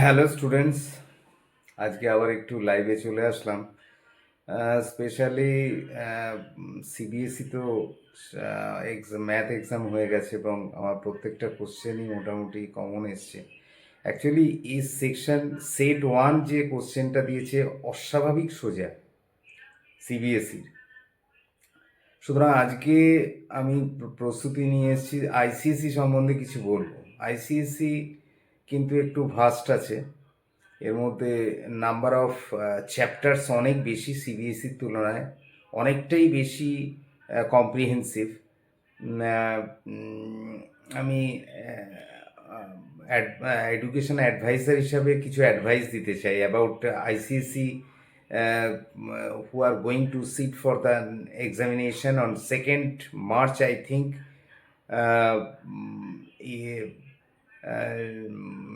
Hello students, আজকে আবার একটু লাইভে চলে আসলাম। স্পেশালি সিবিএসই তো ম্যাথ এক্সাম হয়ে গেছে এবং আমার প্রত্যেকটা কোশ্চেনই মোটামুটি কমন এসছে। অ্যাকচুয়ালি এই সেট 1 যে কোশ্চেনটা দিয়েছে অস্বাভাবিক সোজা সিবিএসইর। সুতরাং আজকে আমি প্রস্তুতি নিয়ে এসেছি আইসিএসসি সম্বন্ধে কিছু বলবো। আইসিএসসি কিন্তু একটু ভাস্ট আছে, এর মধ্যে নাম্বার অফ চ্যাপ্টার্স অনেক বেশি সিবিএসসির তুলনায়, অনেকটাই বেশি কম্প্রিহেন্সিভ। আমি এডুকেশন অ্যাডভাইজার হিসাবে কিছু অ্যাডভাইস দিতে চাই about ICSE who are going to sit for the examination on 2nd March, I think.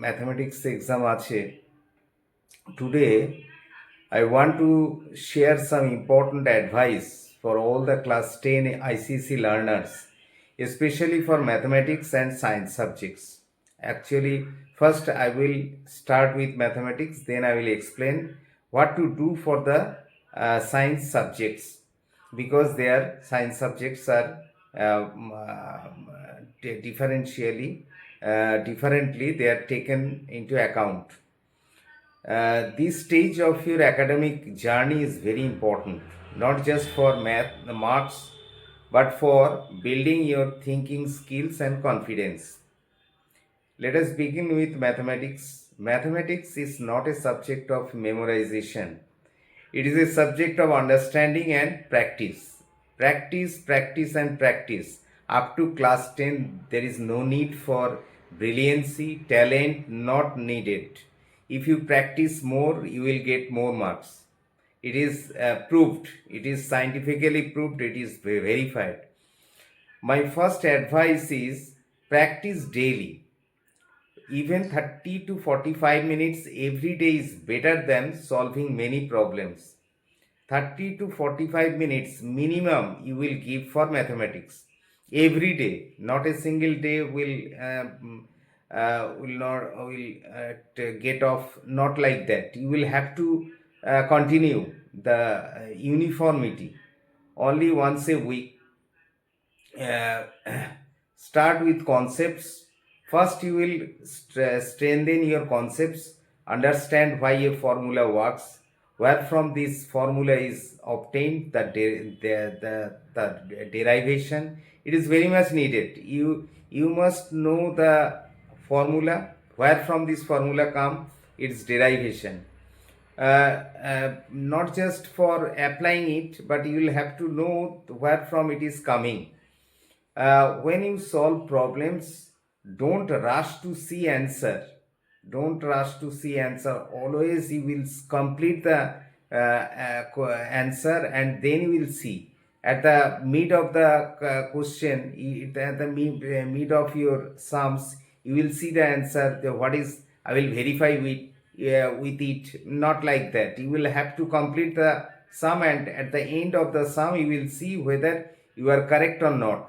Mathematics exam আছে। Today, I want to share some important advice for all the class 10 ICSE learners, especially for mathematics and science subjects. Actually, first I will start with mathematics, then I will explain what to do for the science subjects, because their science subjects are differently they are taken into account. This stage of your academic journey is very important, not just for math marks, but for building your thinking skills and confidence. Let us begin with mathematics. Mathematics is not a subject of memorization. It is a subject of understanding and practice. Practice, practice, and practice. Up to class 10, there is no need for brilliancy, talent, not needed. If you practice more, you will get more marks. It is proved, it is scientifically proved, it is verified. My first advice is practice daily. Even 30 to 45 minutes every day is better than solving many problems. 30 to 45 minutes minimum you will give for mathematics every day. Not a single day will not will get off, not like that. You will have to continue the uniformity only once a week. uh, Start with concepts. First, you will strengthen your concepts, understand why a formula works, where from this formula is obtained, the derivation. It is very much needed. You must know the formula, where from this formula come its derivation. Not just for applying it, but you will have to know where from it is coming. When you solve problems, don't rush to see answer. Don't rush to see answer. Always you will complete the answer, and then you will see at the mid of the question, at the mid of your sums, you will see the answer. What is, I will verify with it. Not like that. You will have to complete the sum, and at the end of the sum, you will see whether you are correct or not.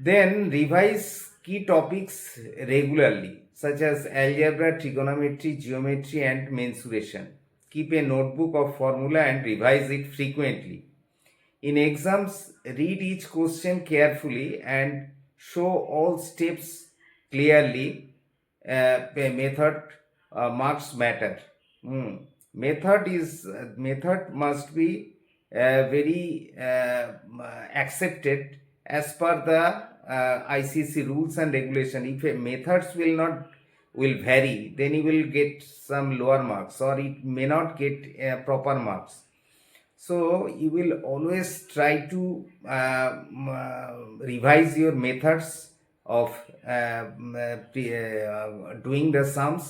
Then revise key topics regularly, such as algebra, trigonometry, geometry, and mensuration. Keep a notebook of formula and revise it frequently. In exams, read each question carefully and show all steps clearly. Method marks matter. Method must be very accepted as per the ICC rules and regulation. If methods will vary, then you will get some lower marks, or it may not get proper marks. So you will always try to revise your methods of doing the sums,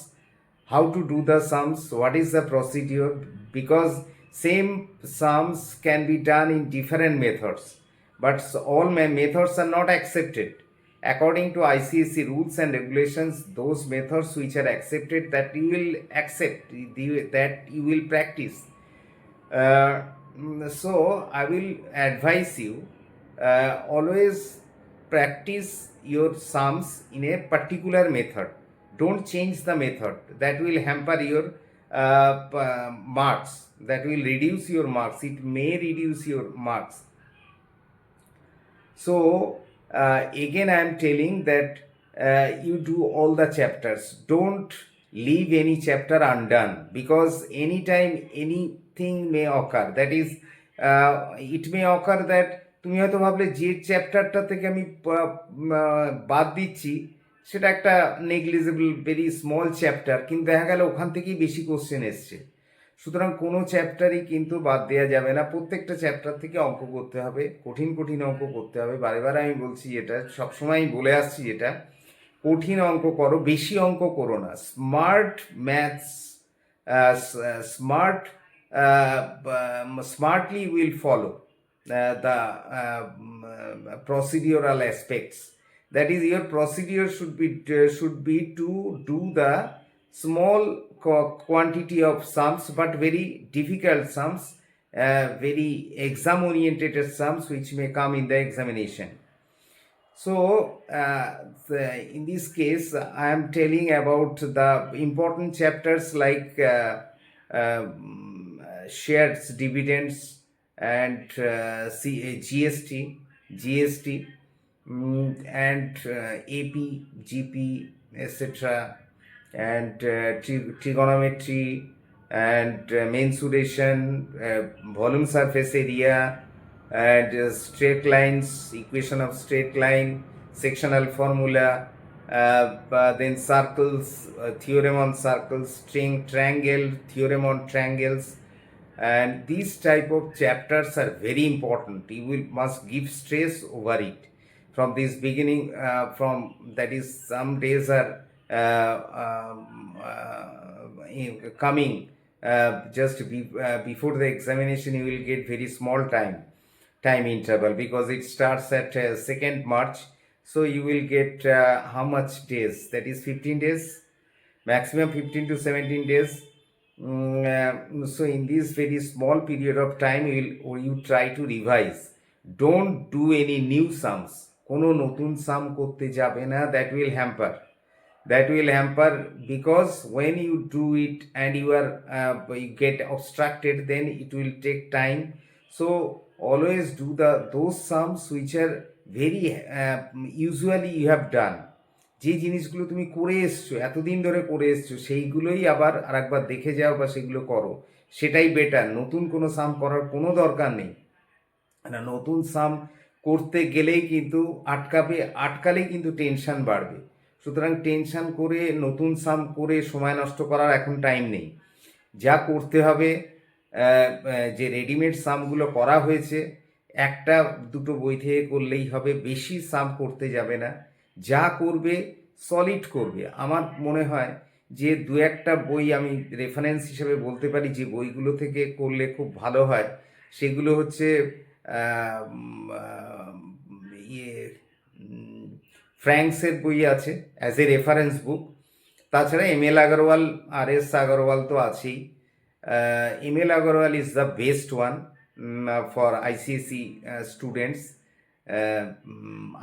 how to do the sums, what is the procedure, because same sums can be done in different methods, but all methods are not accepted. According to ICSE rules and regulations, those methods which are accepted, that you will accept, that you will practice. So I will advise you, always practice your sums in a particular method. Don't change the method. That will hamper your marks. That will reduce your marks. It may reduce your marks. So again I am telling that you do all the chapters. Don't leave any chapter undone, because anytime anything may occur. That is, it may occur that তুমি হয়তো ভাবলে যে চ্যাপ্টারটা থেকে আমি বাদ দিচ্ছি সেটা একটা নেগলিজেবল ভেরি স্মল চ্যাপ্টার, কিন্তু দেখা গেল ওখান থেকেই বেশি কোশ্চেন এসছে। সুতরাং কোনো চ্যাপ্টারই কিন্তু বাদ দেওয়া যাবে না, প্রত্যেকটা চ্যাপ্টার থেকে অঙ্ক করতে হবে, কঠিন কঠিন অঙ্ক করতে হবে। বারে বারে আমি বলছি, এটা সবসময় বলে আসছি, এটা কঠিন অঙ্ক করো, বেশি অঙ্ক করো না। Smart maths, smart smartly will follow the procedural aspects. That is, your procedure should be to do the small quantity of sums, but very difficult sums, very exam oriented sums which may come in the examination. So in this case I am telling about the important chapters like shares, dividends, and GST, and AP, GP, etc., and trigonometry, and mensuration, volume surface area, and straight lines, equation of straight line, sectional formula, then circles, theorem on circles, triangle, theorem on triangles. And these type of chapters are very important. You must give stress over it from this beginning. From that is, some days are coming just before the examination. You will get very small time interval, because it starts at 2nd March. So you will get how much days? That is 15 days, maximum 15 to 17 days. So in this very small period of time you try to revise. Don't do any new sums. কোনো নতুন সাম করতে যাবে না. That will hamper, because when you do it and you get obstructed, then it will take time. So always do those sums which are very usually you have done. যে জিনিসগুলো তুমি করে এসছো, এতদিন ধরে করে এসছো, সেইগুলোই আবার আরেকবার দেখে যাও বা সেগুলো করো, সেটাই বেটার। নতুন কোনো সাম করার কোনো দরকার নেই না। নতুন সাম করতে গেলেই কিন্তু আটকালেই কিন্তু টেনশন বাড়বে। সুতরাং টেনশন করে নতুন সাম করে সময় নষ্ট করার এখন টাইম নেই। যা করতে হবে, যে রেডিমেড সামগুলো করা হয়েছে, একটা দুটো বই থেকে করলেই হবে, বেশি সাম করতে যাবে না। যা করবে সলিড করবে। আমার মনে হয় যে দু একটা বই আমি রেফারেন্স হিসেবে বলতে পারি যে বইগুলো থেকে করলে খুব ভালো হয়। সেগুলো হচ্ছে ফ্র্যাঙ্কসের বই আছে অ্যাজ এ রেফারেন্স বুক। তাছাড়া ML আগরওয়াল, RS আগরওয়াল তো আছেই। ML Agarwal is the best one for ICSE students.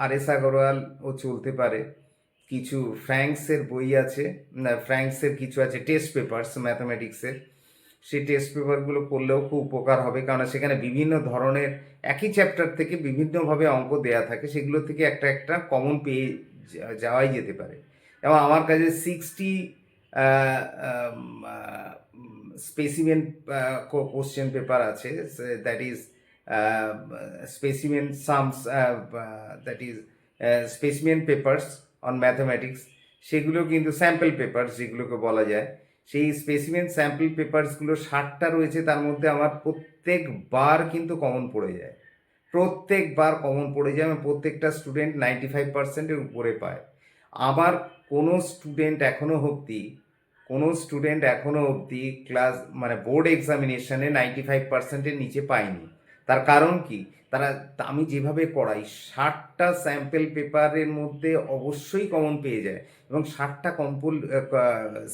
RS আগরওয়ালও চলতে পারে। কিছু ফ্র্যাঙ্কসের বই আছে, ফ্র্যাঙ্কসের কিছু আছে টেস্ট পেপারস ম্যাথামেটিক্সের, সেই টেস্ট পেপারগুলো পড়লেও খুব উপকার হবে, কারণ সেখানে বিভিন্ন ধরনের একই চ্যাপ্টার থেকে বিভিন্নভাবে অঙ্ক দেয়া থাকে, সেগুলো থেকে একটা কমন পেয়ে যাওয়াই যেতে পারে। এবং আমার কাছে 60 স্পেসিমেন কোশ্চেন পেপার আছে, that is specimen sums, that is specimen papers on mathematics, সেগুলো কিন্তু স্যাম্পল পেপারস যেগুলোকে বলা যায়। সেই স্পেসিমেন স্যাম্পল পেপারসগুলো 60টা রয়েছে, তার মধ্যে আমার প্রত্যেকবার কিন্তু কমন পড়ে যায়, এবং প্রত্যেকটা স্টুডেন্ট 95%-এর উপরে পায়। আমার কোনো স্টুডেন্ট এখনো অবধি ক্লাস মানে বোর্ড এক্সামিনেশনে 95%-এর নিচে পায়নি। তার কারণ কি? আমি যেভাবে পড়াই, 60টা স্যাম্পল পেপারের মধ্যে অবশ্যই কমন পেয়ে যায়, এবং 60টা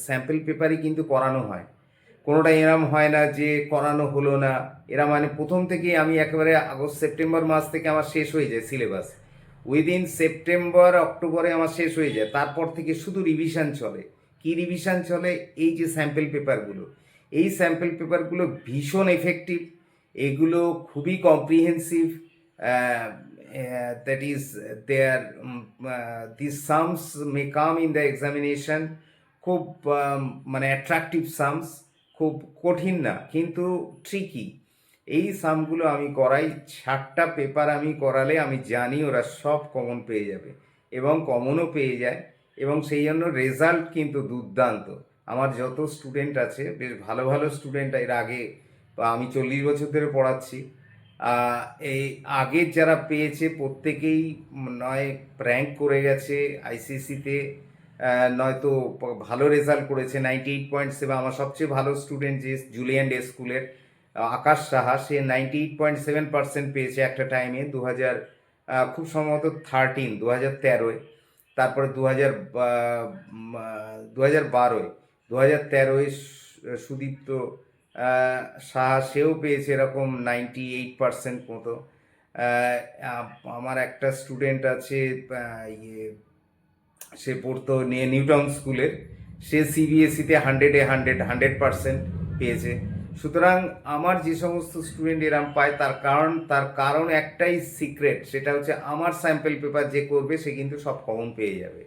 স্যাম্পল পেপারই কিন্তু করানো হয়। কোনোটা এরম হয় না যে করানো হলো না, এরা মানে প্রথম থেকেই আমি একেবারে আগস্ট সেপ্টেম্বর মাস থেকে আমার শেষ হয়ে যায় সিলেবাস। উইদিন সেপ্টেম্বর অক্টোবরে আমার শেষ হয়ে যায়, তারপর থেকে শুধু রিভিশন চলে। কি রিভিশন চলে? এই যে স্যাম্পল পেপারগুলো, এই স্যাম্পল পেপারগুলো ভীষণ এফেক্টিভ, এগুলো খুবই comprehensive, that is there this sums may come in the examination, খুব মানে অ্যাট্রাকটিভ সামস, খুব কঠিন না কিন্তু ট্রিকি। এই সামগুলো আমি করাই, 60টা পেপার আমি করালে আমি জানি ওরা সব কমন পেয়ে যাবে এবং কমনও পেয়ে যায়, এবং সেই জন্য রেজাল্ট কিন্তু দুর্দান্ত। আমার যত স্টুডেন্ট আছে, বেশ ভালো ভালো স্টুডেন্ট এর আগে, বা আমি 40 বছর ধরে পড়াচ্ছি, এই আগের যারা পেয়েছে প্রত্যেকেই নয় র্যাঙ্ক করে গেছে আইসিএসসিতে, নয়তো ভালো রেজাল্ট করেছে। 98.7, আমার সবচেয়ে ভালো স্টুডেন্ট যে জুলিয়ান ডে স্কুলের আকাশ সাহা, সে 98.7% পেয়েছে একটা টাইমে, 2000 খুব সম্ভবত 2013-এ, তারপরে 2012-এ, 2013-এ সুদীপ্ত সাহা, সেও পেয়েছে এরকম 98% মতো। আমার একটা স্টুডেন্ট আছে, ইয়ে, সে পড়তো নিয়ে নিউটাউন স্কুলের, সে সিবিএসইতে 100% পেয়েছে। সুতরাং আমার যে সমস্ত স্টুডেন্ট এরম পায়, তার কারণ একটাই সিক্রেট, সেটা হচ্ছে আমার স্যাম্পল পেপার যে করবে সে কিন্তু সব কমন পেয়ে যাবে,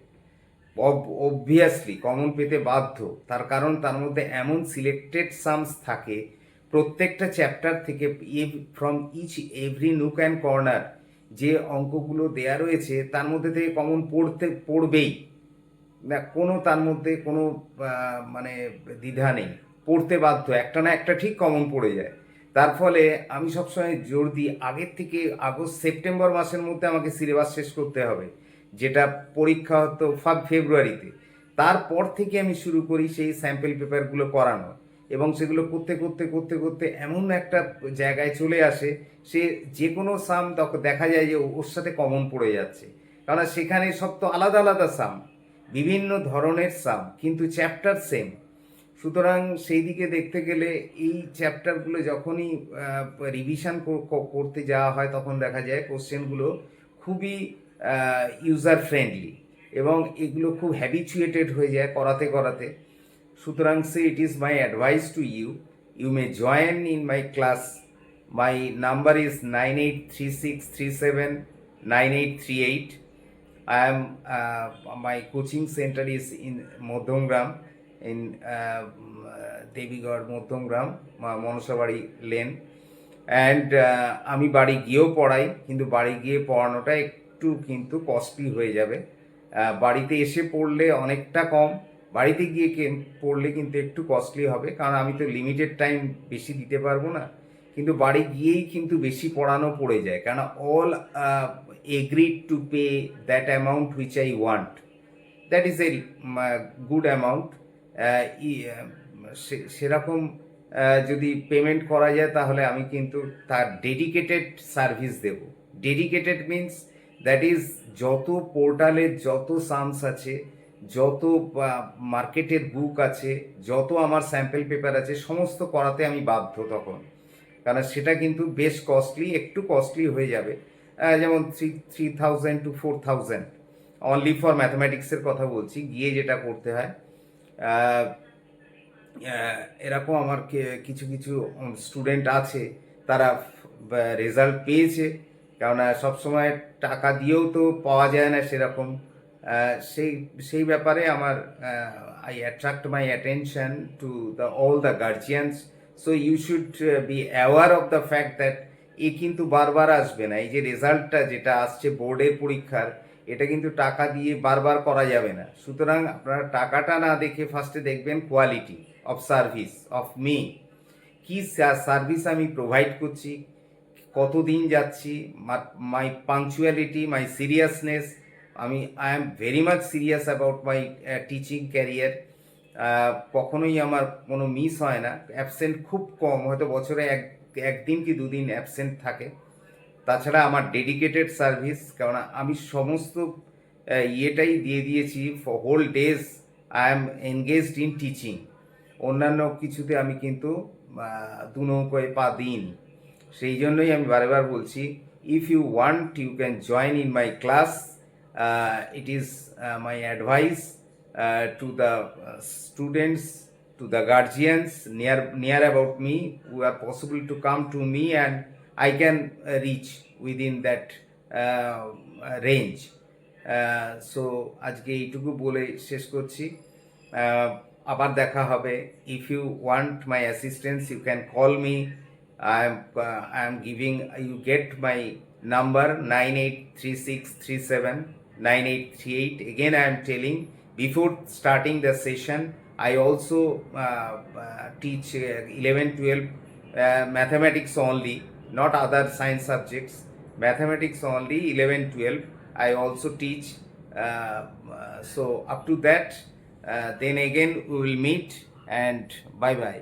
অবভিয়াসলি কমন পেতে বাধ্য। তার কারণ তার মধ্যে এমন সিলেক্টেড সামস থাকে প্রত্যেকটা চ্যাপ্টার থেকে, from each every nook and corner যে অঙ্কগুলো দেয়া রয়েছে তার মধ্যে থেকে কমন পড়বেই না, কোনো তার মধ্যে কোনো মানে দ্বিধা নেই, পড়তে বাধ্য, একটা না একটা ঠিক কমন পড়ে যায়। তার ফলে আমি সবসময় জোর দিই আগের থেকে, আগস্ট সেপ্টেম্বর মাসের মধ্যে আমাকে সিলেবাস শেষ করতে হবে, যেটা পরীক্ষা হতো ফেব্রুয়ারিতে। তারপর থেকে আমি শুরু করি সেই স্যাম্পল পেপারগুলো করানো, এবং সেগুলো করতে করতে করতে করতে এমন একটা জায়গায় চলে আসে, সে যে কোনো সাম দেখা যায় যে ওর সাথে কমন পড়ে যাচ্ছে, কারণ সেখানে সব তো আলাদা আলাদা সাম, বিভিন্ন ধরনের সাম, কিন্তু চ্যাপ্টার সেম। সুতরাং সেই দিকে দেখতে গেলে এই চ্যাপ্টারগুলো যখনই রিভিশন করতে যাওয়া হয়, তখন দেখা যায় কোশ্চেনগুলো খুবই ইউজার ফ্রেন্ডলি, এবং এগুলো খুব হ্যাবিচুয়েটেড হয়ে যায় করাতে করাতে। সুতরাং সে it is my advice to you, you may join in my class. My number is 9836379838. I am my coaching center is in Modhomgram, in Devigarh Modhomgram, Manasabari lane, and আমি বাড়ি গিয়েও পড়াই, কিন্তু বাড়ি গিয়ে পড়ানোটা একটু কিন্তু কস্টলি হয়ে যাবে। বাড়িতে এসে পড়লে অনেকটা কম, বাড়িতে গিয়ে পড়লে কিন্তু একটু কস্টলি হবে, কারণ আমি তো লিমিটেড টাইম বেশি দিতে পারবো না, কিন্তু বাড়ি গিয়েই কিন্তু বেশি পড়ানো পড়ে যায়, কারণ all agreed to pay that amount which I want, that is a good amount. সেরকম যদি পেমেন্ট করা যায় তাহলে আমি কিন্তু তার ডেডিকেটেড সার্ভিস দেব। ডেডিকেটেড মিন্স দ্যাট ইজ যত পোর্টালের যত সামস আছে, যত মার্কেটের বুক আছে, যত আমার স্যাম্পল পেপার আছে, সমস্ত করাতে আমি বাধ্য তখন, কারণ সেটা কিন্তু বেশ কস্টলি, একটু কস্টলি হয়ে যাবে, যেমন 3000 to 4000 অনলি ফর ম্যাথমেটিক্সের কথা বলছি, গিয়ে যেটা করতে হয়। এরকম আমার কিছু কিছু স্টুডেন্ট আছে, তারা রেজাল্ট পেয়েছে, কেননা সবসময় টাকা দিয়েও তো পাওয়া যায় না সেরকম। সেই সেই ব্যাপারে আমার I attract my attention to all the guardians. So you should be aware of the fact that a কিন্তু বারবার আসবে না, এই যে রেজাল্টটা যেটা আসছে বোর্ডের পরীক্ষার, এটা কিন্তু টাকা দিয়ে বারবার করা যাবে না। সুতরাং আপনারা টাকাটা না দেখে ফার্স্টে দেখবেন quality of service of me, কি সার্ভিস আমি প্রোভাইড করছি, কতদিন যাচ্ছি, my punctuality, my seriousness. I am very much serious about my teaching career. কখনোই আমার কোনো মিস হয় না, অ্যাবসেন্ট খুব কম, হয়তো বছরে একদিন কি দুদিন অ্যাবসেন্ট থাকে। তাছাড়া আমার ডেডিকেটেড সার্ভিস, কারণ আমি সমস্ত ইয়েটাই দিয়ে দিয়েছি, for whole days I am engaged in teaching. অন্যান্য কিছুতে আমি কিন্তু দু নৌকোয় পা দিইনি। সেই জন্যই আমি বারবার বলছি, if you want, you can join in my class. It is my advice to the students, to the guardians near about me, who are possible to come to me, and I can reach within that range. So আজকে এইটুকু বলে শেষ করছি। আবার দেখা হবে। If you want my assistance you can call me. I am giving, you get my number 9836379838. Again I am telling, before starting the session I also teach 11-12 mathematics only, not other science subjects, mathematics only 11-12 I also teach. So up to that, then again we will meet, and bye bye.